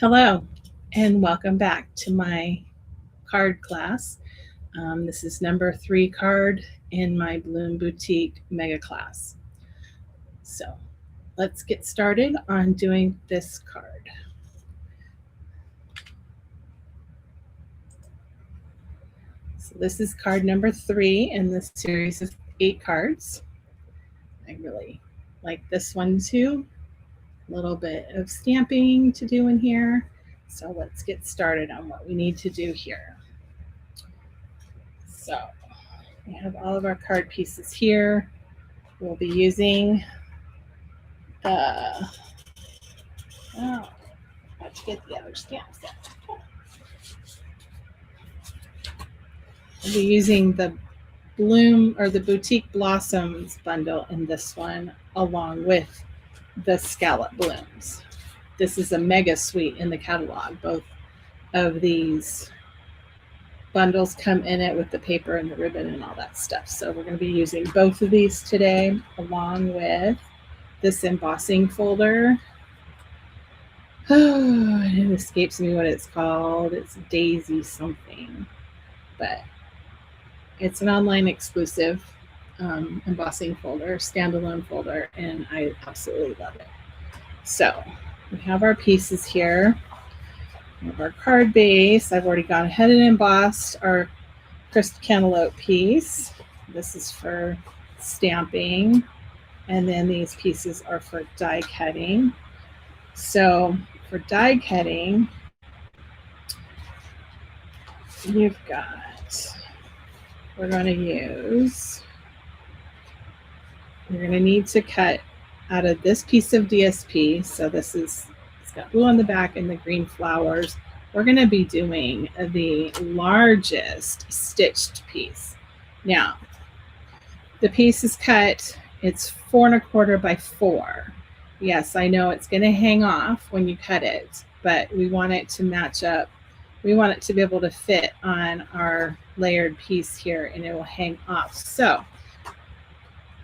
Hello, and welcome back to my card class. This is number 3 card in my Bloom Boutique Mega class. So let's get started on doing this card. So this is card number 3 in this series of 8 cards. I really like this one too. A little bit of stamping to do in here. So let's get started on what we need to do here. So we have all of our card pieces here. We'll be using let's get the other stamps out. We'll be using the Bloom or the Boutique Blossoms bundle in this one, along with the Scallop Blooms. This is a mega suite in the catalog. Both of these bundles come in it with the paper and the ribbon and all that stuff. So we're going to be using both of these today, along with this embossing folder. Oh, it escapes me what it's called. It's Daisy something, but it's an online exclusive embossing folder, standalone folder, and I absolutely love it. So we have our pieces here. We have our card base. I've already gone ahead and embossed our crisp cantaloupe piece. This is for stamping, and then these pieces are for die cutting. So for die cutting, you've got, we're going to use, you're going to need to cut out of this piece of DSP. So this is, it's got blue on the back and the green flowers. We're going to be doing the largest stitched piece. Now, the piece is cut, it's 4 1/4 by 4. Yes, I know it's going to hang off when you cut it, but we want it to match up. We want it to be able to fit on our layered piece here, and it will hang off. So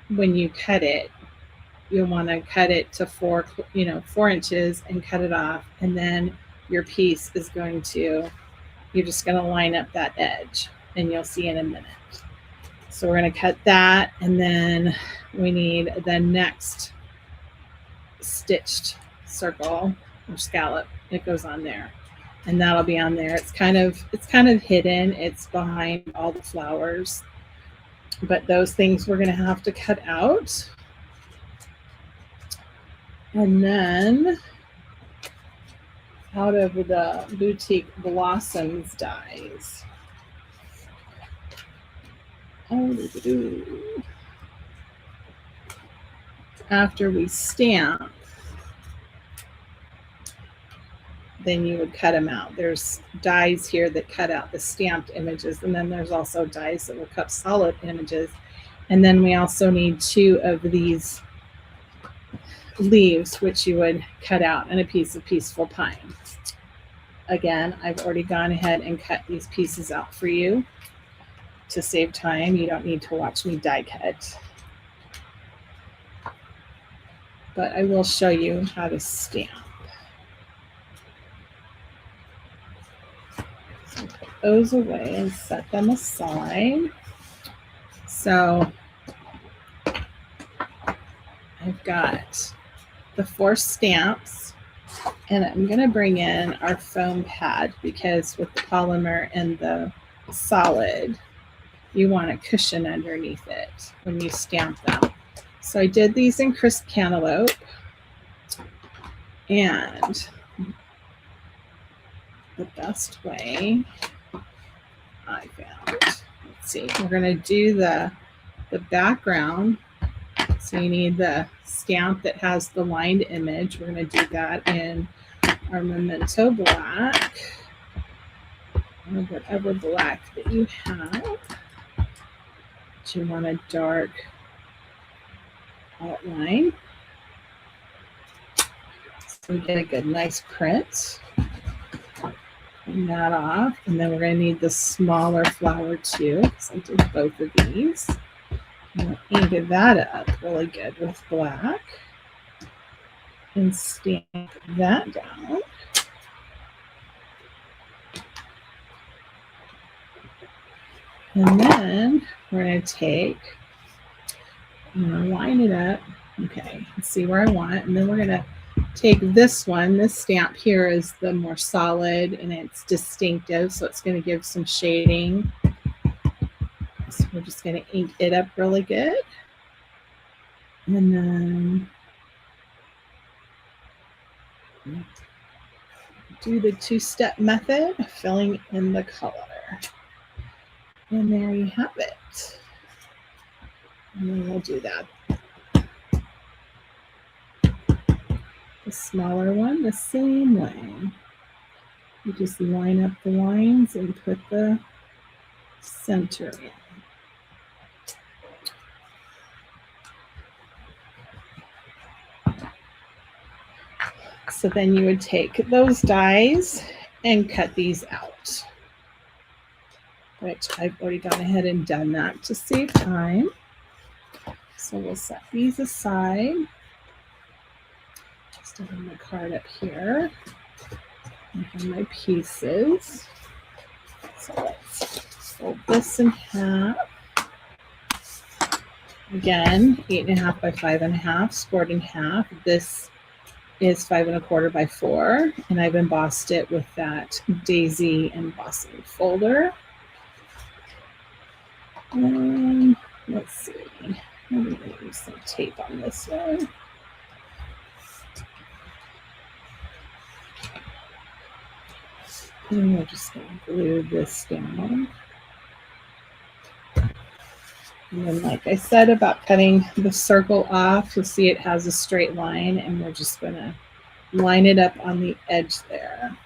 when you cut it, you'll want to cut it to 4 inches and cut it off, and then your piece is going to, you're just going to line up that edge, and you'll see in a minute. So we're going to cut that, and then we need the next stitched circle or scallop. It goes on there, and that'll be on there. It's kind of hidden. It's behind all the flowers, but those things we're going to have to cut out. And then out of the Boutique Blossoms dies, after we stamp, then you would cut them out. There's dies here that cut out the stamped images, and then there's also dies that will cut solid images. And then we also need 2 of these leaves, which you would cut out, and a piece of peaceful pine. Again, I've already gone ahead and cut these pieces out for you to save time. You don't need to watch me die cut, but I will show you how to stamp. So put those away and set them aside. So I've got the 4 stamps, and I'm going to bring in our foam pad, because with the polymer and the solid, you want a cushion underneath it when you stamp them. So I did these in crisp cantaloupe, and the best way I found, let's see, we're going to do the background. So you need the stamp that has the lined image. We're going to do that in our Memento black, or whatever black that you have. But you want a dark outline, so we get a good nice print. Clean that off, and then we're going to need the smaller flower too, because I did both of these. And I painted that up really good with black and stamp that down. And then we're going to take, I'm going to line it up. Okay, let's see where I want. And then we're going to take this one. This stamp here is the more solid and it's distinctive, so it's going to give some shading. So we're just going to ink it up really good. And then do the two-step method, filling in the color. And there you have it. And then we'll do that. The smaller one, the same way. You just line up the lines and put the center in. So then you would take those dies and cut these out, which I've already gone ahead and done that to save time. So we'll set these aside. Just have my card up here. I have my pieces. So let's fold this in half. Again, 8.5 by 5.5, scored in half. This is 5 1/4 by 4, and I've embossed it with that daisy embossing folder. Let's see, I'm going to use some tape on this one. And we're just going to glue this down. And then, like I said about cutting the circle off, you'll see it has a straight line, and we're just going to line it up on the edge there.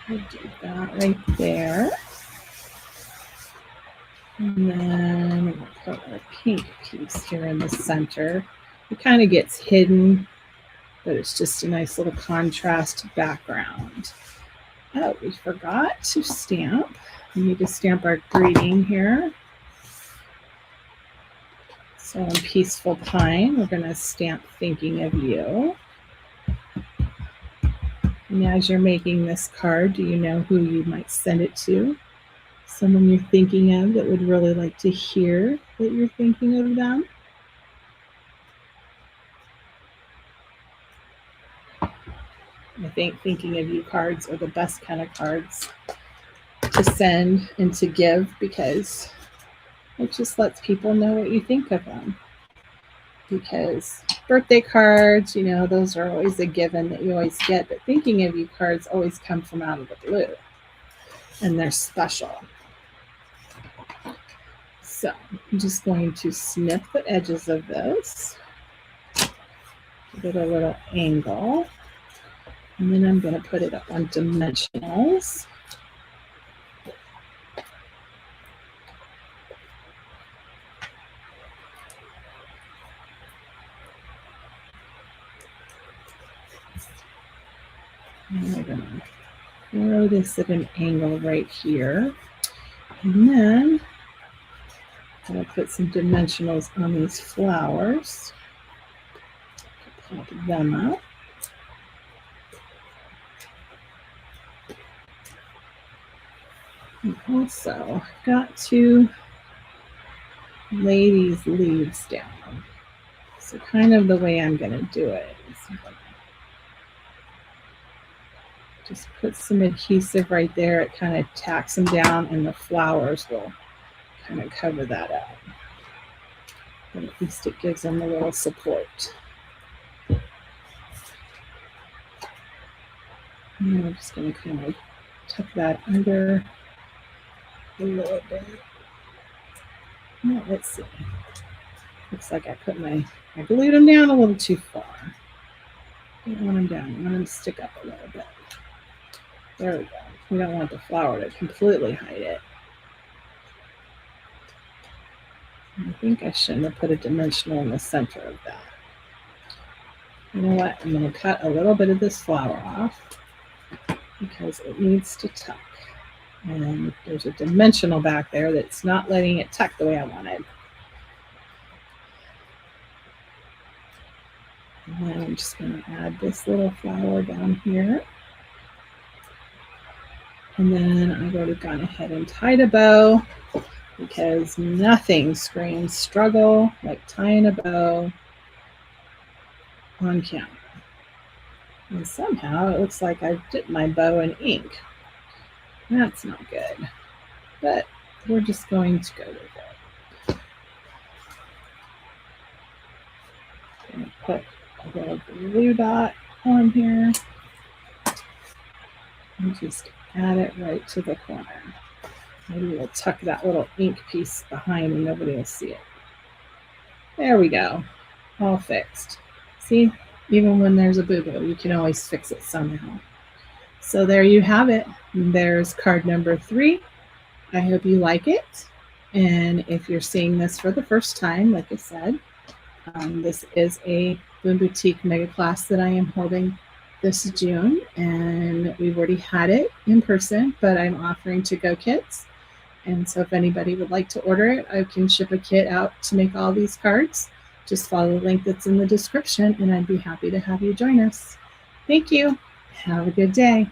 We'll do that right there. And then we'll put our pink piece here in the center. It kind of gets hidden, but it's just a nice little contrast background. Oh, we forgot to stamp. We need to stamp our greeting here. So in Peaceful Pine, we're going to stamp Thinking of You. And as you're making this card, do you know who you might send it to? Someone you're thinking of that would really like to hear that you're thinking of them? I think Thinking of You cards are the best kind of cards to send and to give, because it just lets people know what you think of them. Because birthday cards, you know, those are always a given that you always get, but Thinking of You cards always come from out of the blue, and they're special. So I'm just going to snip the edges of this, give it a little angle, and then I'm going to put it up on dimensionals. And we're going to throw this at an angle right here. And then I'm going to put some dimensionals on these flowers. Pop them up. And also, I've got to lay these leaves down. So kind of the way I'm going to do it is just put some adhesive right there. It kind of tacks them down, and the flowers will kind of cover that up. But at least it gives them a little support. And I'm just going to kind of tuck that under a little bit. Now, let's see. Looks like I glued them down a little too far. Don't want them down. I want them to stick up a little bit. There we go. We don't want the flower to completely hide it. I think I shouldn't have put a dimensional in the center of that. You know what? I'm going to cut a little bit of this flower off because it needs to tuck. And there's a dimensional back there that's not letting it tuck the way I wanted. And then I'm just going to add this little flower down here. And then I've already gone ahead and tied a bow because nothing screams struggle like tying a bow on camera. And somehow it looks like I've dipped my bow in ink. That's not good, but we're just going to go with it. I'm going to put a little glue dot on here and just add it right to the corner. Maybe we'll tuck that little ink piece behind and nobody will see it. There we go, all fixed. See, even when there's a boo-boo, you can always fix it somehow. So there you have it. There's card number 3. I hope you like it. And if you're seeing this for the first time, like I said, this is a Boom Boutique Mega Class that I am holding this June, and we've already had it in person, but I'm offering to-go kits. And so if anybody would like to order it, I can ship a kit out to make all these cards. Just follow the link that's in the description, and I'd be happy to have you join us. Thank you. Have a good day.